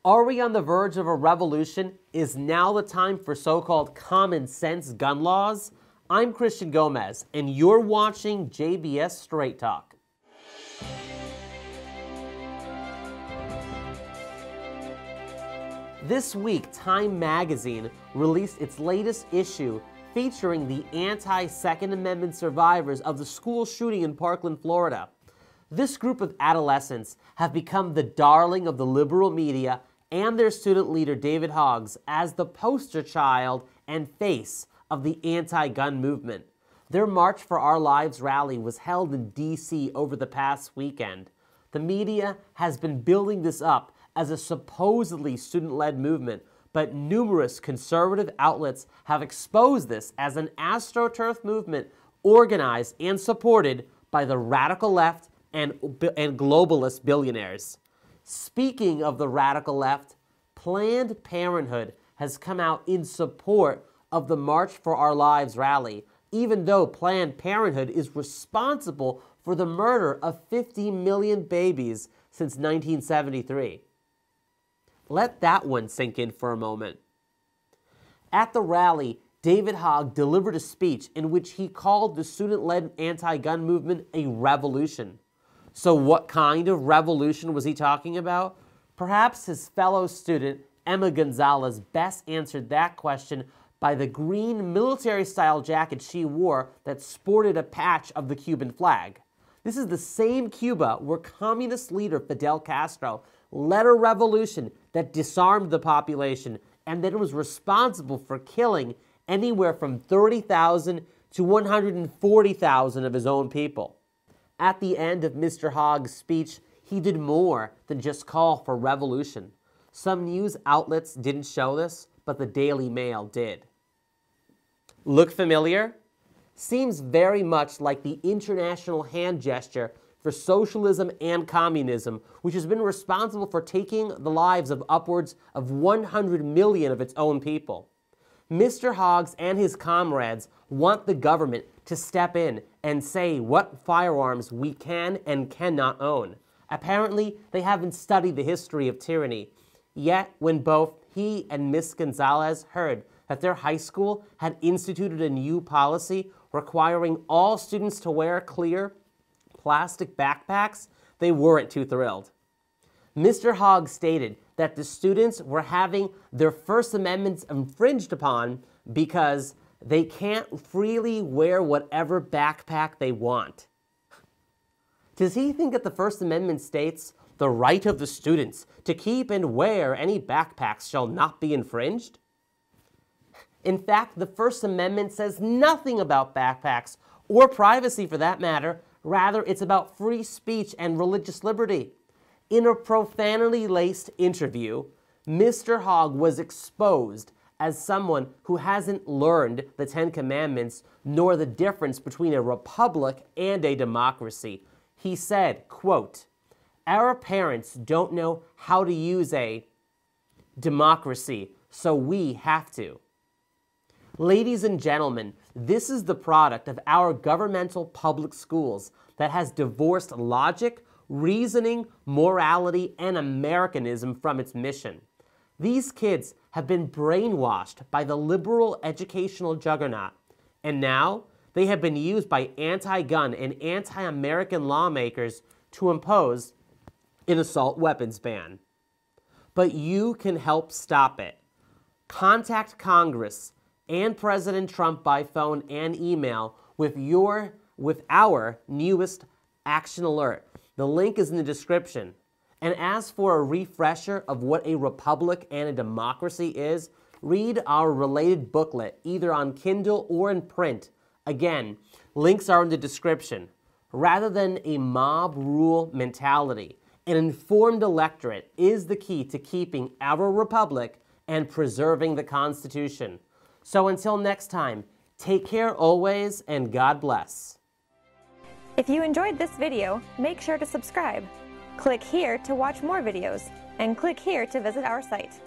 Are we on the verge of a revolution? Is now the time for so-called common sense gun laws? I'm Christian Gomez, and you're watching JBS Straight Talk. This week, Time magazine released its latest issue featuring the anti-Second Amendment survivors of the school shooting in Parkland, Florida. This group of adolescents have become the darling of the liberal media and their student leader, David Hoggs, as the poster child and face of the anti-gun movement. Their March for Our Lives rally was held in D.C. over the past weekend. The media has been building this up as a supposedly student-led movement, but numerous conservative outlets have exposed this as an astroturf movement organized and supported by the radical left and globalist billionaires. Speaking of the radical left, Planned Parenthood has come out in support of the March for Our Lives rally, even though Planned Parenthood is responsible for the murder of 50 million babies since 1973. Let that one sink in for a moment. At the rally, David Hogg delivered a speech in which he called the student-led anti-gun movement a revolution. So what kind of revolution was he talking about? Perhaps his fellow student, Emma Gonzalez, best answered that question by the green military-style jacket she wore that sported a patch of the Cuban flag. This is the same Cuba where communist leader Fidel Castro led a revolution that disarmed the population and that was responsible for killing anywhere from 30,000 to 140,000 of his own people. At the end of Mr. Hogg's speech, he did more than just call for revolution. Some news outlets didn't show this, but the Daily Mail did. Look familiar? Seems very much like the international hand gesture for socialism and communism, which has been responsible for taking the lives of upwards of 100 million of its own people. Mr. Hoggs and his comrades want the government to step in and say what firearms we can and cannot own. Apparently, they haven't studied the history of tyranny. Yet, when both he and Miss Gonzalez heard that their high school had instituted a new policy requiring all students to wear clear plastic backpacks, they weren't too thrilled. Mr. Hogg stated that the students were having their First Amendments infringed upon because they can't freely wear whatever backpack they want. Does he think that the First Amendment states the right of the students to keep and wear any backpacks shall not be infringed? In fact, the First Amendment says nothing about backpacks, or privacy for that matter. Rather, it's about free speech and religious liberty. In a profanity-laced interview, Mr. Hogg was exposed as someone who hasn't learned the Ten Commandments nor the difference between a republic and a democracy. He said, quote, "Our parents don't know how to use a democracy, so we have to." Ladies and gentlemen, this is the product of our governmental public schools that has divorced logic, reasoning, morality, and Americanism from its mission. These kids have been brainwashed by the liberal educational juggernaut, and now they have been used by anti-gun and anti-American lawmakers to impose an assault weapons ban. But you can help stop it. Contact Congress and President Trump by phone and email with our newest action alert. The link is in the description. And as for a refresher of what a republic and a democracy is, read our related booklet, either on Kindle or in print. Again, links are in the description. Rather than a mob rule mentality, an informed electorate is the key to keeping our republic and preserving the Constitution. So until next time, take care always, and God bless. If you enjoyed this video, make sure to subscribe. Click here to watch more videos, and click here to visit our site.